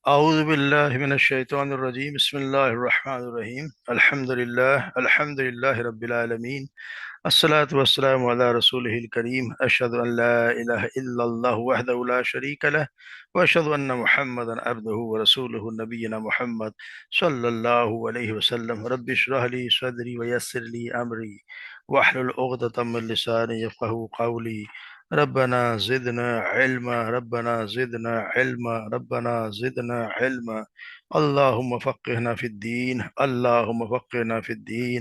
أعوذ بالله من الشيطان الرجيم بسم الله الرحمن الرحيم الحمد لله رب العالمين الصلاة والسلام على رسوله الكريم أشهد أن لا إله إلا الله وحده لا شريك له وأشهد أن محمدا عبده ورسوله نبينا محمد صلى الله عليه وسلم رب اشرح لي صدري ويسر لي أمري واحلل عقدة من لساني يفقهوا قولي ربنا زدنا علما ربنا زدنا علما ربنا زدنا علما اللهم فقهنا في الدين اللهم فقهنا في الدين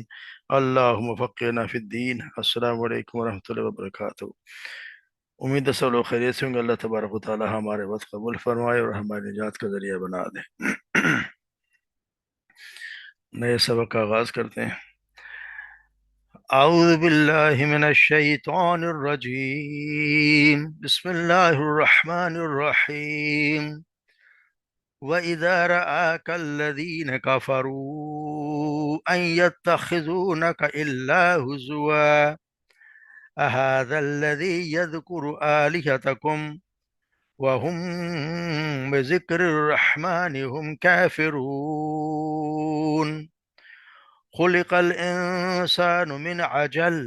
اللهم فقهنا في الدین۔ السلام علیکم ورحمۃ اللہ وبرکاتہ۔ امید ہے سب لوگ خیریت سے ہوں گے۔ اللہ تبارک و تعالی ہمارے وقت قبول فرمائے اور ہماری نجات کا ذریعہ بنا دے۔ نئے سبق کا آغاز کرتے ہیں۔ اعوذ باللہ من الشیطان الرجیم بسم اللہ الرحمن الرحیم وَإِذَا رَآكَ الَّذِينَ كَفَرُوا أَن يَتَّخِذُونَكَ إِلَّا هُزُوًا أَهَذَا الَّذِي يَذْكُرُ آلِهَتَكُمْ وَهُمْ بِذِكْرِ الرَّحْمَنِ هُمْ كَافِرُونَ خُلِقَ الْإِنسَانُ مِنْ عَجَلٍ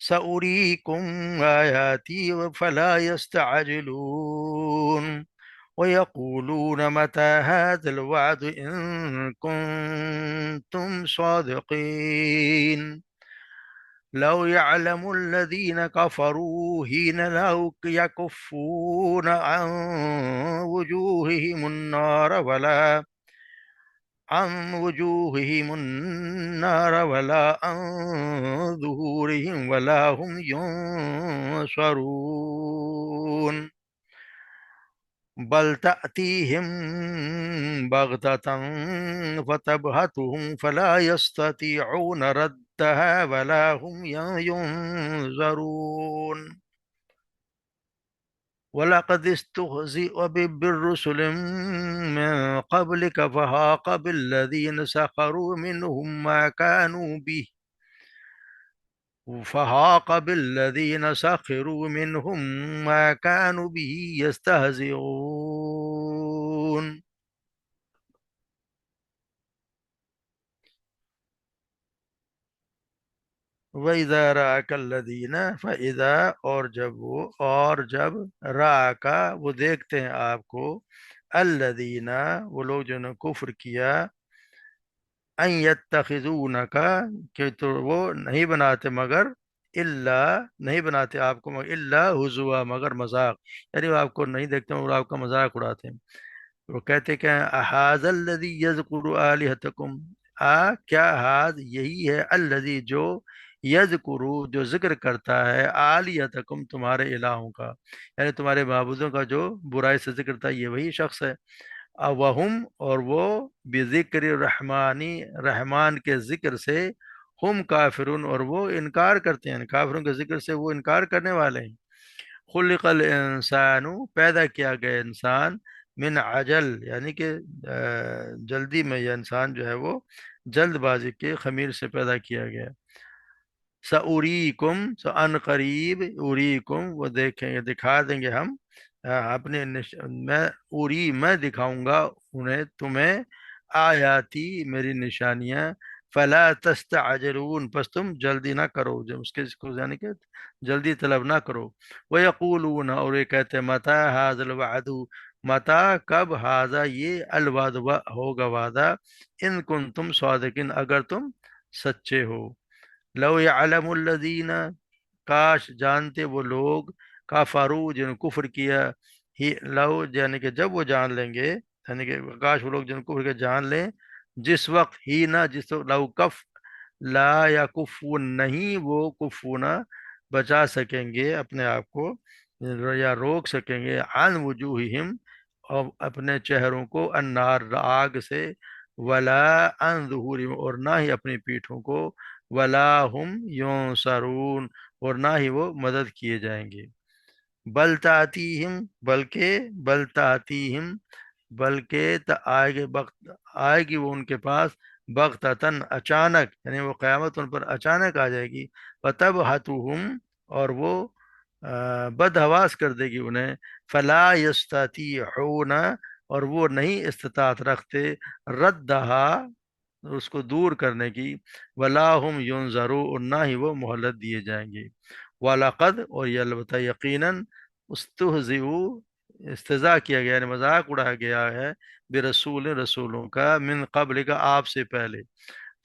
سَأُرِيكُمْ آيَاتِي فَلَا يَسْتَعْجِلُونَ وَيَقُولُونَ مَتَى هَذَا الْوَعْدُ إِن كُنتُمْ صَادِقِينَ لو يعلم الذين كفروا حين لو يكفون عن وجوههم النار ولا عن ظهورهم ولا هم ينصرون بل تأتيهم بغتة فتبهتهم فلا يستطيعون ردها ولا هم ينظرون ولقد استهزئ بالرسل من قبلك فحاق بالذين سخروا منهم ما كانوا به يستهزئون وَإِذَا رَأَكَ الَّذِينَ فَإِذَا اور جب رَأَكَ وہ دیکھتے ہیں آپ کو الَّذِينَ وہ لوگ جنہوں نے کفر کیا أَن يَتَّخِذُونَكَ کہ تو وہ نہیں بناتے مگر نہیں بناتے آپ کو مگر ہزوا مگر مذاق، یعنی وہ آپ کو نہیں دیکھتے اور آپ کا مذاق اڑاتے ہیں۔ وہ کہتے کہ اَهَذَا الَّذِي يَذْكُرُ آلِهَتَكُمْ کیا ہاذ یہی ہے الذی جو یذکرو جو ذکر کرتا ہے آلیتکم تمہارے الہوں کا، یعنی تمہارے معبودوں کا جو برائی سے ذکر کرتا ہے یہ وہی شخص ہے۔ وہم اور وہ بذکر الرحمانی رحمان کے ذکر سے ہم کافرون اور وہ انکار کرتے ہیں، کافروں کے ذکر سے وہ انکار کرنے والے ہیں۔ خلق الانسان پیدا کیا گیا انسان من عجل یعنی کہ جلدی میں، یہ انسان جو ہے وہ جلد بازی کے خمیر سے پیدا کیا گیا۔ سأُریکم ان قریب اریکم وہ دیکھیں گے دکھا دیں گے ہم اپنے میں دکھاؤں گا انہیں تمہیں آیاتی میری نشانیاں فلا تستعجلون پس تم جلدی نہ کرو، جب اس کو یعنی کہ جلدی طلب نہ کرو۔ وَيَقُولُونَ اور یہ کہتے ہیں مَتَى هَذَا الْوَعْدُ متا کب ہاذا یہ الوعد ہوگا وعدہ ان کنتم صادقین اگر تم سچے ہو۔ لو يعلم الذین کاش جانتے وہ لوگ کفروا جنہوں نے کفر کیا لو یعنی کہ جب وہ جان لیں گے، یعنی کہ کاش وہ لوگ جن کفر کے جان لیں جس وقت ہی نہ جس وقت لو کف لا یا کفون نہیں وہ کفونا بچا سکیں گے اپنے آپ کو یا روک سکیں گے عن وجوہہم اور اپنے چہروں کو النار آگ سے ولا عن ظہورہم اور نہ ہی اپنی پیٹھوں کو ولا ہم ینصرون اور نہ ہی وہ مدد کیے جائیں گے۔ بل تاتیہم بلکہ آئے گی وہ ان کے پاس بغتتاً اچانک، یعنی وہ قیامت ان پر اچانک آ جائے گی۔ وتبہتہم اور وہ بدحواس کر دے گی انہیں۔ فلا یستطیعون اور وہ نہیں استطاعت رکھتے ردہا، اس کو دور کرنے کی، ولا ہم ینظرون، اور نہ ہی وہ مہلت دیے جائیں گے، وَلَقَدْ، اور یہ البتہ یقیناً، استہزئوا، استہزاء کیا گیا، یعنی مذاق اڑایا گیا ہے، برسول، رسولوں کا، من قبل کا، آپ سے پہلے،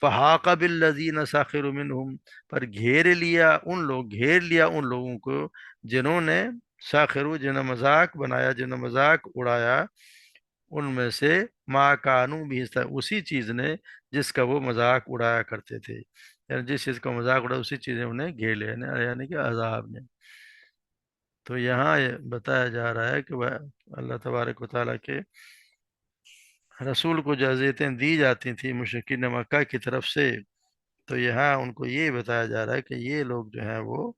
فحاق بالذین سخروا منہم، پر گھیر لیا ان لوگوں کو جنہوں نے، ساخرو، جنہوں نے مذاق بنایا، جنہوں نے مذاق اڑایا، ان میں سے، ما کانو بھی، اسی چیز نے جس کا وہ مذاق اڑایا کرتے تھے، یعنی جس چیز کا مذاق اڑایا اسی چیز نے انہیں گھیر لیا، یعنی کہ عذاب نے۔ تو یہاں یہ بتایا جا رہا ہے کہ وہ اللہ تبارک و تعالیٰ کے رسول کو جو اذیتیں دی جاتی تھیں مشرکین مکہ کی طرف سے، تو یہاں ان کو یہ بتایا جا رہا ہے کہ یہ لوگ جو ہیں وہ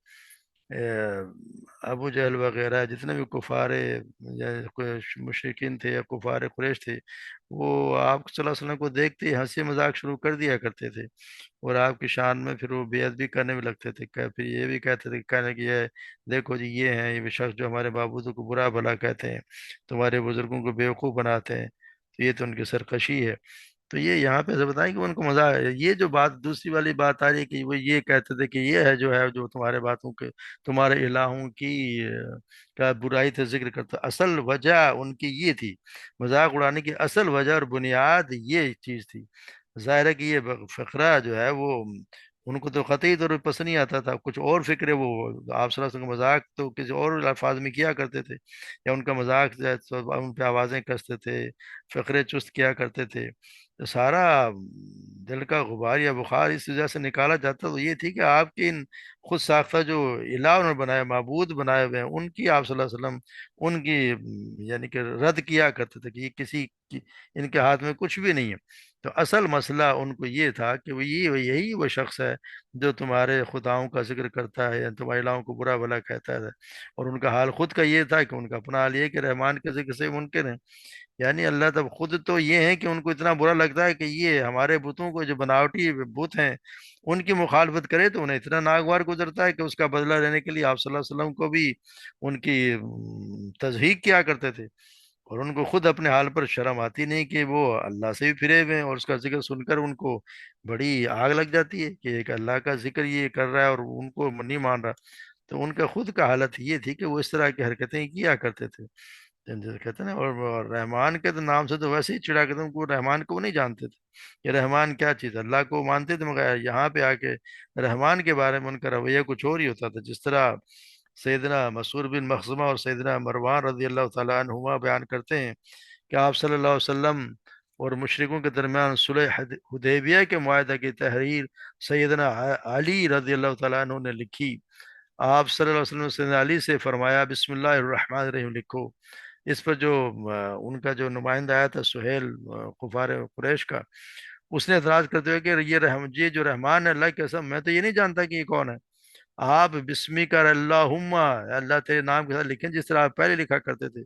ابو جہل وغیرہ جتنے بھی کفار یا مشرکین تھے یا کفار قریش تھے، وہ آپ صلی اللہ علیہ وسلم کو دیکھتے ہی ہنسی مذاق شروع کر دیا کرتے تھے، اور آپ کی شان میں پھر وہ بے ادبی کرنے بھی لگتے تھے، پھر یہ بھی کہتے تھے، کہنے کی یہ دیکھو جی یہ ہیں یہ شخص جو ہمارے معبودوں کو برا بھلا کہتے ہیں، تمہارے بزرگوں کو بیوقوف بناتے ہیں، تو یہ تو ان کی سرکشی ہے۔ تو یہ یہاں پہ سے بتائیں کہ ان کو مزہ ہے، یہ جو بات دوسری والی بات آ رہی ہے کہ وہ یہ کہتے تھے کہ یہ ہے جو ہے جو تمہارے باتوں کے، تمہارے الہوں کی کا برائی سے ذکر کرتا، اصل وجہ ان کی یہ تھی، مذاق اڑانے کی اصل وجہ اور بنیاد یہ چیز تھی۔ ظاہر ہے کہ یہ فقرہ جو ہے وہ ان کو تو قطعی طور پہ پسند نہیں آتا تھا، کچھ اور فکرے وہ آپ صلی اللہ علیہ وسلم کا مذاق تو کسی اور الفاظ میں کیا کرتے تھے، یا ان کا مذاق جو ہے تو ان پہ آوازیں کستے تھے، فقرے چست کیا کرتے تھے، تو سارا دل کا غبار یا بخار اس وجہ سے نکالا جاتا تو یہ تھی کہ آپ کے ان خود ساختہ جو الہ انہوں نے بنایا، معبود بنائے ہوئے ہیں، ان کی آپ صلی اللہ علیہ وسلم ان کی یعنی کہ رد کیا کرتے تھے کہ یہ کسی کی، ان کے ہاتھ میں کچھ بھی نہیں ہے۔ تو اصل مسئلہ ان کو یہ تھا کہ یہی وہ شخص ہے جو تمہارے خداؤں کا ذکر کرتا ہے یا تمہارے الہوں کو برا بھلا کہتا ہے، اور ان کا حال خود کا یہ تھا کہ ان کا اپنا حال یہ ہے کہ رحمان کے ذکر سے منکر ہیں، یعنی اللہ تب خود تو یہ ہے کہ ان کو اتنا برا لگتا ہے کہ یہ ہمارے بتوں کو جو بناوٹی بت ہیں ان کی مخالفت کرے تو انہیں اتنا ناگوار گزرتا ہے کہ اس کا بدلہ لینے کے لیے آپ صلی اللہ علیہ وسلم کو بھی ان کی تضحیق کیا کرتے تھے، اور ان کو خود اپنے حال پر شرم آتی نہیں کہ وہ اللہ سے بھی پھرے ہوئے ہیں، اور اس کا ذکر سن کر ان کو بڑی آگ لگ جاتی ہے کہ ایک اللہ کا ذکر یہ کر رہا ہے اور ان کو نہیں مان رہا۔ تو ان کا خود کا حالت یہ تھی کہ وہ اس طرح کی حرکتیں کیا کرتے تھے، جیسے کہتے ہیں نا، اور رحمان کے تو نام سے تو ویسے ہی چڑا کرتے ہیں، کو رحمان کو نہیں جانتے تھے کہ رحمان کیا چیز ہے، اللہ کو مانتے تھے، مگر یہاں پہ آ کے رحمان کے بارے میں ان کا رویہ کچھ اور ہی ہوتا تھا، جس طرح سیدنا مسعود بن مخزومہ اور سیدنا مروان رضی اللہ تعالیٰ عنہما بیان کرتے ہیں کہ آپ صلی اللہ علیہ وسلم اور مشرکوں کے درمیان صلح حدیبیہ کے معاہدہ کی تحریر سیدنا علی رضی اللہ تعالیٰ عنہ نے لکھی۔ آپ صلی اللہ علیہ وسلم نے سیدنا علی سے فرمایا بسم اللہ الرحمن الرحیم لکھو۔ اس پر جو ان کا جو نمائندہ آیا تھا سہیل، کفار قریش کا، اس نے اعتراض کرتے ہوئے کہ یہ جو رحمان ہے، اللہ کی قسم میں تو یہ نہیں جانتا کہ یہ کون ہے، آپ بسمی کر اللہم، اللہ تیرے نام کے ساتھ لکھیں جس طرح آپ پہلے لکھا کرتے تھے۔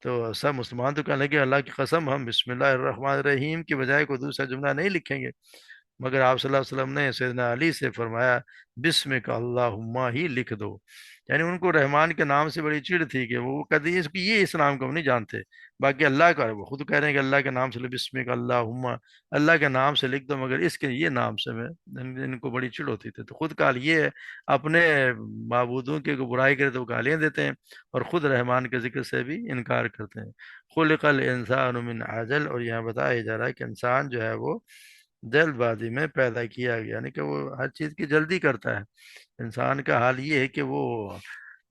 تو سب مسلمان تو کہنے لگے اللہ کی قسم ہم بسم اللہ الرحمن الرحیم کی بجائے کوئی دوسرا جملہ نہیں لکھیں گے، مگر آپ صلی اللہ علیہ وسلم نے سیدنا علی سے فرمایا بسم کا اللہم ہی لکھ دو، یعنی ان کو رحمان کے نام سے بڑی چڑ تھی کہ وہ کہتے ہیں یہ اس نام کو ہم نہیں جانتے، باقی اللہ کا وہ خود کہہ رہے ہیں کہ اللہ کے نام سے بسم کا اللہم، اللہ کے نام سے لکھ دو، مگر اس کے یہ نام سے میں ان کو بڑی چڑ ہوتی تھی، تو خود کال یہ ہے اپنے معبودوں کی برائی کرے تو گالیاں دیتے ہیں، اور خود رحمان کے ذکر سے بھی انکار کرتے ہیں۔ خلق الانسان من عجل، اور یہاں بتایا جا رہا ہے کہ انسان جو ہے وہ جلد بازی میں پیدا کیا گیا، یعنی کہ وہ ہر چیز کی جلدی کرتا ہے، انسان کا حال یہ ہے کہ وہ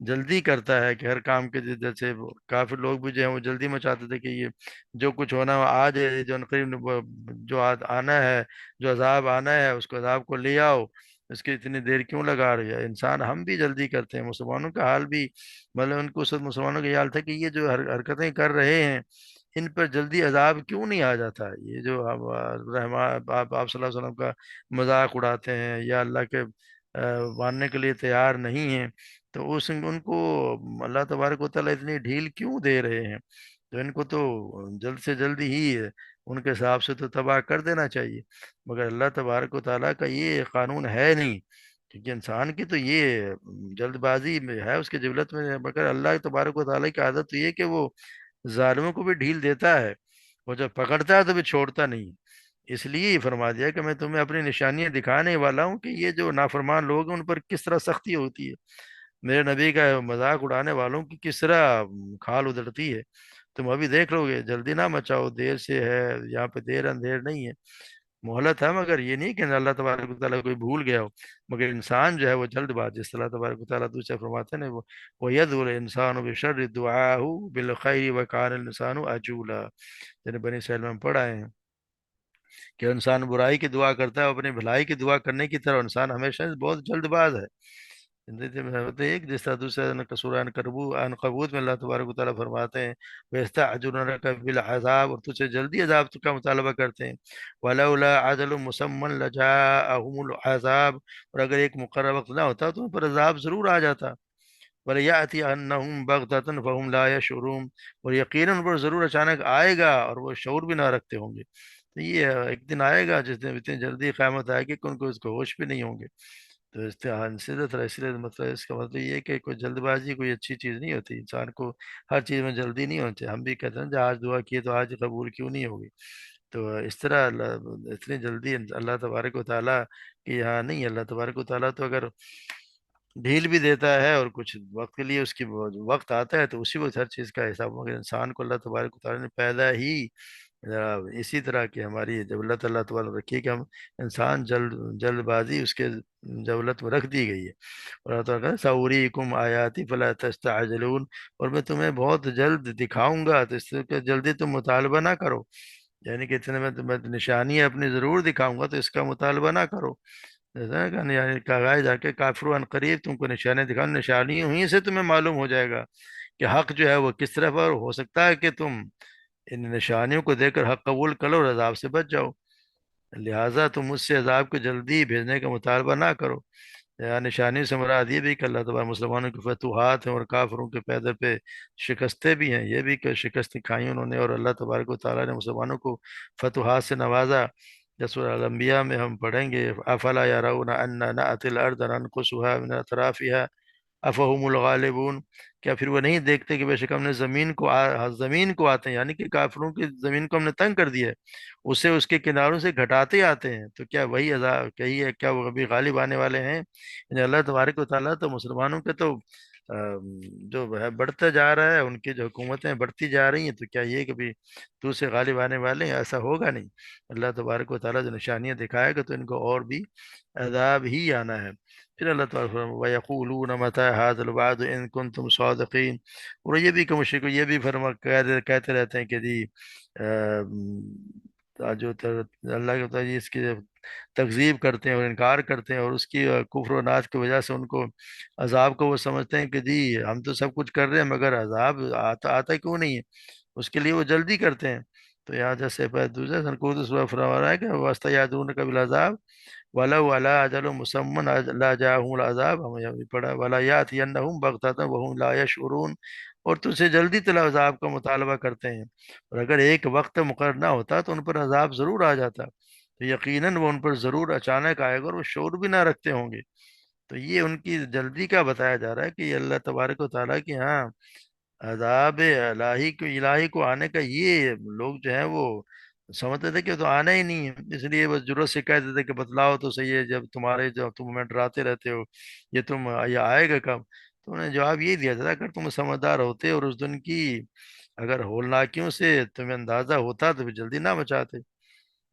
جلدی کرتا ہے کہ ہر کام کے جیسے کافی لوگ بھی جو ہیں وہ جلدی مچاتے تھے کہ یہ جو کچھ ہونا ہے آج ہے، جو قریب جو آنا ہے، جو عذاب آنا ہے اس کو عذاب کو لے آؤ، اس کی اتنی دیر کیوں لگا رہی ہے انسان، ہم بھی جلدی کرتے ہیں، مسلمانوں کا حال بھی، مطلب ان کو سب مسلمانوں کا یہ حال تھا کہ یہ جو حرکتیں کر رہے ہیں ان پر جلدی عذاب کیوں نہیں آ جاتا، یہ جو رحمان آپ صلی اللہ علیہ وسلم کا مذاق اڑاتے ہیں یا اللہ کے ماننے کے لیے تیار نہیں ہیں، تو ان کو اللہ تبارک و تعالیٰ اتنی ڈھیل کیوں دے رہے ہیں؟ تو ان کو تو جلد سے جلد ہی ان کے حساب سے تو تباہ کر دینا چاہیے، مگر اللہ تبارک و تعالیٰ کا یہ قانون ہے نہیں، کیونکہ انسان کی تو یہ جلد بازی میں ہے اس کے جبلت میں، مگر اللہ تبارک و تعالیٰ کی عادت تو یہ کہ وہ ظالموں کو بھی ڈھیل دیتا ہے، اور جب پکڑتا ہے تو بھی چھوڑتا نہیں۔ اس لیے یہ فرما دیا کہ میں تمہیں اپنی نشانیاں دکھانے والا ہوں کہ یہ جو نافرمان لوگ ہیں ان پر کس طرح سختی ہوتی ہے، میرے نبی کا مذاق اڑانے والوں کی کس طرح کھال ادھڑتی ہے۔ تم ابھی دیکھ لو گے، جلدی نہ مچاؤ، دیر سے ہے، یہاں پہ دیر اندھیر نہیں ہے، مہلت ہے، مگر یہ نہیں کہ اللہ تبارک و تعالیٰ کوئی بھول گیا ہو، مگر انسان جو ہے وہ جلد باز، جس اللہ تبارک و تعالیٰ دوسرے فرماتے ہیں نا، وہ یدعو الانسان بشر دعاہ بالخیر وکان الانسان عجولا، جنہیں بنی اسرائیل میں ہم پڑھ آئے ہیں کہ انسان برائی کی دعا کرتا ہے اور اپنی بھلائی کی دعا کرنے کی طرف انسان ہمیشہ بہت جلد باز ہے۔ زندگی میں ہوتے ہیں ایک، جس طرح دوسرے سورہ عنکبوت میں اللہ تبارک و تعالیٰ فرماتے ہیں وَيَسْتَعْجِلُونَكَ بِالْعَذَابِ، اور تجھ سے جلدی عذاب کا مطالبہ کرتے ہیں، وَلَوْلَا عَجَلٌ مُّسَمًّى لَجَاءَهُمُ الْعَذَابُ، اور اگر ایک مقرر وقت نہ ہوتا تو ان پر عذاب ضرور آ جاتا، وَلَيَأْتِيَنَّهُمْ بَغْتَةً فَهُمْ لَا يَشْعُرُونَ، اور یقیناً ان پر ضرور اچانک آئے گا اور وہ شعور بھی نہ رکھتے ہوں گے۔ تو یہ ایک دن آئے گا جس دن اتنی جلدی قیامت آئے گی کہ ان کو اس کو ہوش بھی نہیں ہوں گے۔ تو طرح اس لیے مطلب اس کا مطلب یہ ہے کہ کوئی جلد بازی کوئی اچھی چیز نہیں ہوتی، انسان کو ہر چیز میں جلدی نہیں ہونی چاہیے۔ ہم بھی کہتے ہیں جو آج دعا کیے تو آج قبول کیوں نہیں ہوگی، تو اس طرح اتنی جلدی اللہ تبارک و تعالیٰ کی یہاں نہیں ہے۔ اللہ تبارک و تعالیٰ تو اگر ڈھیل بھی دیتا ہے اور کچھ وقت کے لیے اس کی وقت آتا ہے تو اسی وقت ہر چیز کا حساب، مگر انسان کو اللہ تبارک و تعالیٰ نے پیدا ہی اسی طرح کی ہماری جبلت اللہ تعالیٰ نے رکھی کہ ہم انسان جلد بازی اس کے جبلت میں رکھ دی گئی ہے۔ اور اللہ تعالیٰ کہا سَأُرِيكُمْ آیَاتِي فَلَا تَسْتَعْجِلُونَ، اور میں تمہیں بہت جلد دکھاؤں گا تو اس سے جلدی تم مطالبہ نہ کرو، یعنی کہ اتنے میں تمہیں نشانی اپنی ضرور دکھاؤں گا تو اس کا مطالبہ نہ کرو۔ ایسا ہے کہ یعنی کہا جا کے کافرو عن قریب تم کو نشانے دکھاؤ، نشانی ہوئی سے تمہیں معلوم ہو جائے گا کہ حق جو ہے وہ کس طرف ہے، اور ہو سکتا ہے کہ تم ان نشانیوں کو دیکھ کر حق قبول کر لو اور عذاب سے بچ جاؤ، لہٰذا تم مجھ سے عذاب کو جلدی بھیجنے کا مطالبہ نہ کرو۔ یا نشانی سے مراد یہ بھی کہ اللہ تعالیٰ مسلمانوں کی فتوحات ہیں اور کافروں کے پیدر پہ شکستیں بھی ہیں، یہ بھی کہ شکست کھائی انہوں نے، اور اللہ تبارک و تعالیٰ نے مسلمانوں کو فتوحات سے نوازا۔ جیسے سورہ الانبیاء میں ہم پڑھیں گے افلا یرون انا نأتی الارض ننقصها من اطرافها افہم الغالبون، کیا پھر وہ نہیں دیکھتے کہ بے شک ہم نے زمین کو آتے ہیں، یعنی کہ کافروں کی زمین کو ہم نے تنگ کر دیا ہے، اسے اس کے کناروں سے گھٹاتے آتے ہیں، تو کیا وہی عذاب کہی ہے، کیا وہ کبھی غالب آنے والے ہیں؟ یعنی اللہ تبارک و تعالیٰ تو مسلمانوں کے تو جو ہے بڑھتا جا رہا ہے، ان کی جو حکومتیں بڑھتی جا رہی ہیں، تو کیا یہ کبھی دوسرے غالب آنے والے ہیں؟ ایسا ہوگا نہیں۔ اللہ تبارک و تعالیٰ جو نشانیاں دکھائے گا تو ان کو اور بھی عذاب ہی آنا ہے۔ پھر اللہ تعالیٰ وَيَقُولُونَ مَتَىٰ هَٰذَا الْوَعْدُ إِن كُنتُمْ صَادِقِينَ، اور یہ بھی کہ مشرک یہ بھی کہتے رہتے ہیں کہ جی جو اللہ کے بتائیے اس کی تکذیب کرتے ہیں اور انکار کرتے ہیں، اور اس کی کفر و نات کی وجہ سے ان کو عذاب کو وہ سمجھتے ہیں کہ جی ہم تو سب کچھ کر رہے ہیں مگر عذاب آتا کیوں نہیں ہے، اس کے لیے وہ جلدی کرتے ہیں۔ تو یہاں جیسے دوسرے سنکوت سورہ فرما رہا ہے کہ واسطہ یادون کا بالعذاب وَلَوْ عَلَىٰ أَجَلٌ مُّسَمًّى لَجَاءَهُمُ الْعَذَابُ، ہم یہ بھی پڑھا وَلَا يَأْتِيَنَّهُمْ بَغْتَةً وَهُمْ لَا يَشْعُرُونَ، اور تجھ سے جلدی عذاب کا مطالبہ کرتے ہیں، اور اگر ایک وقت مقرر نہ ہوتا تو ان پر عذاب ضرور آ جاتا، تو یقیناً وہ ان پر ضرور اچانک آئے گا اور وہ شعور بھی نہ رکھتے ہوں گے۔ تو یہ ان کی جلدی کا بتایا جا رہا ہے کہ یہ اللہ تبارک و تعالیٰ کی ہاں عذاب الہی کو آنے کا، یہ لوگ جو ہیں وہ سمجھتے تھے کہ تو آنا ہی نہیں ہے، اس لیے بس ضرورت سے کہتے تھے کہ بتلاؤ تو صحیح ہے، جب تم ہمیں ڈراتے رہتے ہو یہ آئے گا کب؟ تو انہوں نے جواب یہ دیا تھا اگر تم سمجھدار ہوتے اور اس دن کی اگر ہولناکیوں سے تمہیں اندازہ ہوتا تو پھر جلدی نہ مچاتے،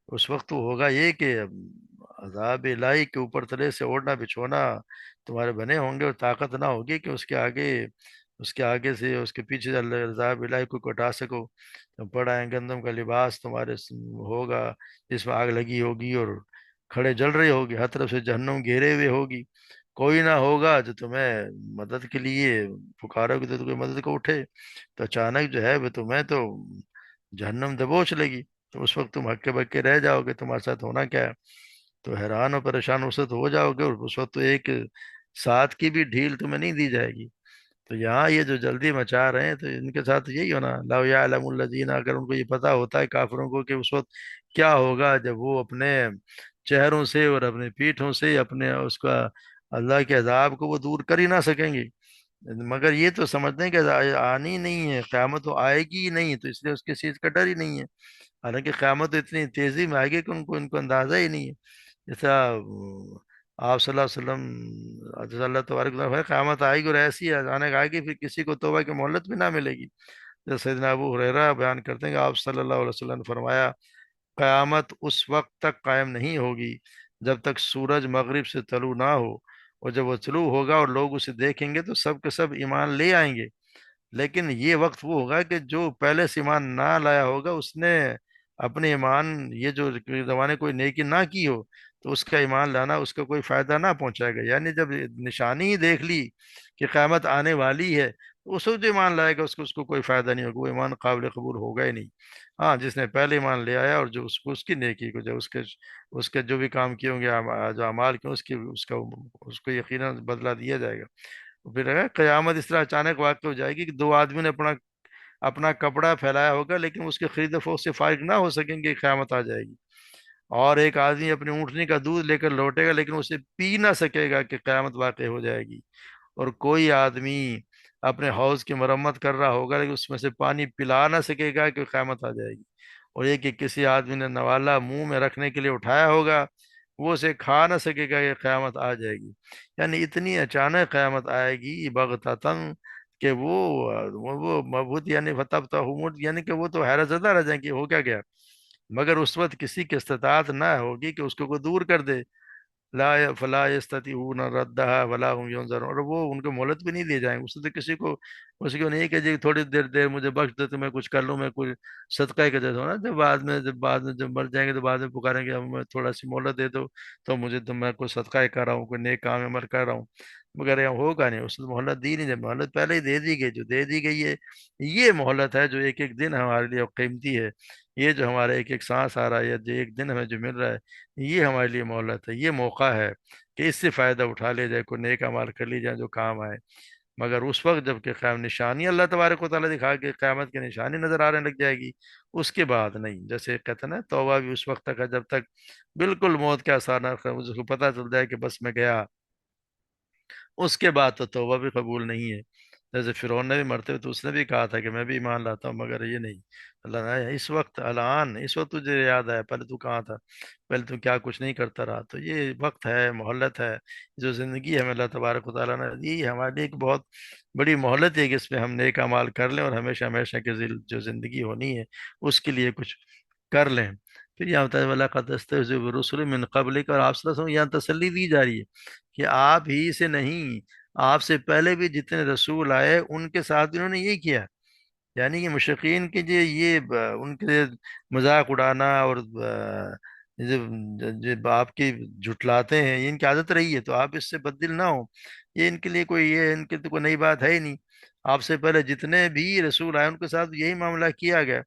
اس وقت تو ہوگا یہ کہ عذاب الہی کے اوپر تلے سے اوڑھنا بچھونا تمہارے بنے ہوں گے، اور طاقت نہ ہوگی کہ اس کے آگے سے اس کے پیچھے سے اللہ عذاب الہی کو کٹا سکو۔ تم پڑھائیں گندم کا لباس تمہارے ہوگا جس میں آگ لگی ہوگی اور کھڑے جل رہے ہوگی، ہر طرف سے جہنم گھیرے ہوئے ہوگی، کوئی نہ ہوگا جو تمہیں مدد کے لیے پکارو گے تو کوئی مدد کو اٹھے، تو اچانک جو ہے وہ تمہیں تو جہنم دبوچ لے گی، تو اس وقت تم ہکے بکے رہ جاؤ گے تمہارے ساتھ ہونا کیا ہے، تو حیران و پریشان اس وقت ہو جاؤ گے، اور اس وقت تو ایک ساتھ کی بھی ڈھیل تمہیں نہیں دی جائے گی۔ تو یہاں یہ جو جلدی مچا رہے ہیں تو ان کے ساتھ یہی ہونا، لو یعلم الذین، اگر ان کو یہ پتا ہوتا ہے کافروں کو کہ اس وقت کیا ہوگا جب وہ اپنے چہروں سے اور اپنے پیٹھوں سے اپنے اس کا اللہ کے عذاب کو وہ دور کر ہی نہ سکیں گے، مگر یہ تو سمجھتے ہیں کہ آنی نہیں ہے، قیامت تو آئے گی ہی نہیں، تو اس لیے اس کی چیز کا ڈر ہی نہیں ہے۔ حالانکہ قیامت تو اتنی تیزی میں آئے گی کہ ان کو اندازہ ہی نہیں ہے۔ جیسا آپ صلی اللہ علیہ وسلم، جیسا اللہ تبارک و تعالیٰ ہے، قیامت آئے گی اور ایسی اچانک آئے گی، پھر کسی کو توبہ کی مہلت بھی نہ ملے گی۔ جیسے سیدنا ابو ہریرہ بیان کرتے ہیں کہ آپ صلی اللہ علیہ وسلم نے فرمایا، قیامت اس وقت تک قائم نہیں ہوگی جب تک سورج مغرب سے طلوع نہ ہو، اور جب وہ طلوع ہوگا اور لوگ اسے دیکھیں گے تو سب کے سب ایمان لے آئیں گے، لیکن یہ وقت وہ ہوگا کہ جو پہلے سے ایمان نہ لایا ہوگا، اس نے اپنے ایمان، یہ جو زمانے کوئی نیکی نہ کی ہو، تو اس کا ایمان لانا اس کا کوئی فائدہ نہ پہنچائے گا۔ یعنی جب نشانی ہی دیکھ لی کہ قیامت آنے والی ہے، تو اس وقت جو ایمان لائے گا اس کو کوئی فائدہ نہیں ہوگا، وہ ایمان قابل قبول ہوگا ہی نہیں۔ ہاں، جس نے پہلے ایمان لے آیا اور جو اس کو اس کی نیکی کو، جو اس کے جو بھی کام کیے ہوں گے، جو اعمال کیے، اس کو یقیناً بدلہ دیا جائے گا۔ پھر اگر قیامت اس طرح اچانک واقع ہو جائے گی کہ دو آدمی نے اپنا اپنا کپڑا پھیلایا ہوگا، لیکن اس کے خرید و فروخت سے فارغ نہ ہو سکیں گے، قیامت آ جائے گی۔ اور ایک آدمی اپنی اونٹنی کا دودھ لے کر لوٹے گا، لیکن اسے پی نہ سکے گا کہ قیامت واقع ہو جائے گی۔ اور کوئی آدمی اپنے حوض کی مرمت کر رہا ہوگا، لیکن اس میں سے پانی پلا نہ سکے گا کہ قیامت آ جائے گی۔ اور یہ کہ کسی آدمی نے نوالا منہ میں رکھنے کے لیے اٹھایا ہوگا، وہ اسے کھا نہ سکے گا، یہ قیامت آ جائے گی۔ یعنی اتنی اچانک قیامت آئے گی بغتتن، کہ وہ مبہوت، یعنی یعنی کہ وہ تو حیرت زدہ رہ جائیں کہ ہو کیا گیا۔ مگر اس وقت کسی کی استطاعت نہ ہوگی کہ اس کو کوئی دور کر دے، فلا یستطیعون ردها ولا هم ينظرون، اور وہ ان کو مہلت بھی نہیں دیے جائیں گے۔ اس سے کسی کو اس کو نہیں کہ جی تھوڑی دیر دیر مجھے بخش دے تو میں کچھ کر لوں، میں کچھ صدقہ کے جیسا ہونا، جب مر جائیں گے تو بعد میں پکاریں گے ہمیں تھوڑا سی مہلت دے دو، تو مجھے تو میں کوئی صدقہ کر رہا ہوں، کوئی نیک کام عمل کر رہا ہوں۔ مگر یہ ہوگا نہیں، اس نے مہلت دی نہیں، جب مہلت پہلے ہی دے دی گئی، جو دے دی گئی ہے، یہ مہلت ہے جو ایک ایک دن ہمارے لیے قیمتی ہے۔ یہ جو ہمارے ایک ایک سانس آ رہا ہے، یا جو ایک دن ہمیں جو مل رہا ہے، یہ ہمارے لیے مہلت ہے، یہ موقع ہے کہ اس سے فائدہ اٹھا لیا جائے، کوئی نیک اعمال کر لی جائے جو کام آئے۔ مگر اس وقت جب کہ قیام نشانی اللہ تبارک و تعالیٰ دکھا کے قیامت کی نشانی نظر آنے لگ جائے گی، اس کے بعد نہیں۔ جیسے کہتے ہیں نا، توبہ بھی اس وقت تک ہے جب تک بالکل موت کے آثار نہ، اس کو پتہ چل جائے کہ بس میں گیا، اس کے بعد تو توبہ بھی قبول نہیں ہے۔ جیسے فرعون نے بھی مرتے ہوئے تو اس نے بھی کہا تھا کہ میں بھی ایمان لاتا ہوں، مگر یہ نہیں۔ اللہ نے اس وقت الان، اس وقت تجھے یاد ہے، پہلے تو کہاں تھا، پہلے تو کیا کچھ نہیں کرتا رہا۔ تو یہ وقت ہے، مہلت ہے، جو زندگی ہمیں اللہ تبارک و تعالیٰ نے دی ہے، ہمارے لیے ایک بہت بڑی مہلت ہے کہ اس میں ہم نیک اعمال کر لیں، اور ہمیشہ ہمیشہ کی جو زندگی ہونی ہے اس کے لیے کچھ کر لیں۔ پھر یہاں ہوتا ہے وَلَقَدْ اسْتَهْزِئَ بِرُسُلٍ مِّن قَبْلِكَ، اور آپ صلی اللہ علیہ وسلم یہاں تسلی دی جا رہی ہے کہ آپ ہی سے نہیں، آپ سے پہلے بھی جتنے رسول آئے ان کے ساتھ انہوں نے یہ کیا۔ یعنی کہ مشرقین کے ان کے مذاق اڑانا، اور جو آپ کی جھٹلاتے ہیں، یہ ان کی عادت رہی ہے، تو آپ اس سے بددل نہ ہو۔ یہ ان کے لیے کوئی، یہ ان کے تو کوئی نئی بات ہے ہی نہیں۔ آپ سے پہلے جتنے بھی رسول آئے ان کے ساتھ یہی معاملہ کیا گیا،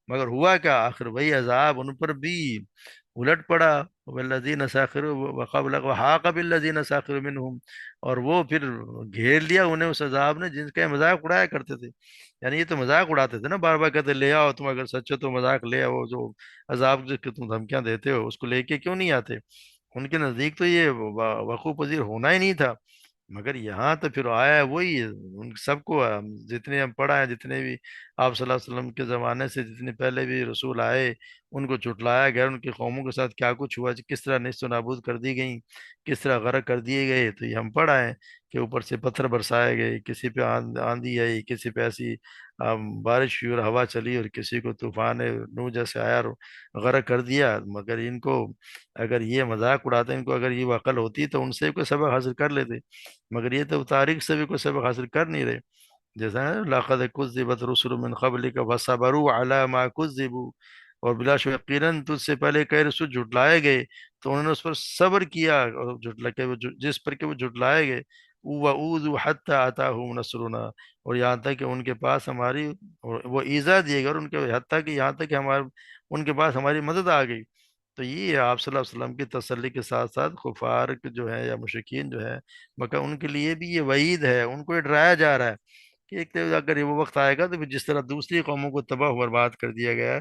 مگر ہوا کیا، آخر وہی عذاب ان پر بھی الٹ پڑا۔ والذین سخروا وحاق بالذین سخروا منہم، اور وہ پھر گھیر لیا انہیں اس عذاب نے جن کا یہ مذاق اڑایا کرتے تھے۔ یعنی یہ تو مذاق اڑاتے تھے نا، بار بار کہتے لے آؤ، تم اگر سچ ہو تو مذاق لے آؤ، جو عذاب جو کہ تم دھمکیاں دیتے ہو اس کو لے کے کیوں نہیں آتے؟ ان کے نزدیک تو یہ وقوع پذیر ہونا ہی نہیں تھا۔ مگر یہاں تو پھر آیا ہے وہی، ان سب کو جتنے ہم پڑھا ہے، جتنے بھی آپ صلی اللہ علیہ وسلم کے زمانے سے جتنے پہلے بھی رسول آئے، ان کو جھٹلایا گیا، ان کی قوموں کے ساتھ کیا کچھ ہوا، کس طرح نیست و نابود کر دی گئیں، کس طرح غرق کر دیے گئے، تو یہ ہم پڑھا ہے کہ اوپر سے پتھر برسائے گئے، کسی پہ آندھی آئی، کسی پہ ایسی بارش ہوئی اور ہوا چلی، اور کسی کو طوفان نو جیسے آیا اور غرق کر دیا۔ مگر ان کو اگر یہ مذاق اڑاتے، ان کو اگر یہ عقل ہوتی تو ان سے کوئی سبق حاصل کر لیتے، مگر یہ تو تاریخ سے بھی کوئی سبق حاصل کر نہیں رہے۔ جیسا ہے لَقَدْ كُذِّبَتْ رُسُلٌ مِّن قَبْلِكَ فَصَبَرُوا عَلَىٰ مَا كُذِّبُوا، اور بلا شبہ یقیناً تجھ سے پہلے کئی رسول جھٹلائے گئے تو انہوں نے اس پر صبر کیا، اور جھٹلا کہ جس پر کہ وہ جھٹلائے گئے، وَأُوذُوا حَتَّىٰ أَتَاهُمْ نَصْرُنَا، اور یہاں تک کہ ان کے پاس ہماری، اور وہ ایذا دیے گئے، اور ان کے حتیٰ کہ یہاں تک کہ ان کے پاس ہماری مدد آ گئی۔ تو یہ آپ صلی اللہ علیہ وسلم کی تسلی کے ساتھ ساتھ کفار جو ہے یا مشرکین جو ہے مکہ، ان کے لیے بھی یہ وعید ہے، ان کو یہ ڈرایا جا رہا ہے کہ ایک تو اگر یہ وہ وقت آئے گا تو پھر جس طرح دوسری قوموں کو تباہ و برباد کر دیا گیا ہے،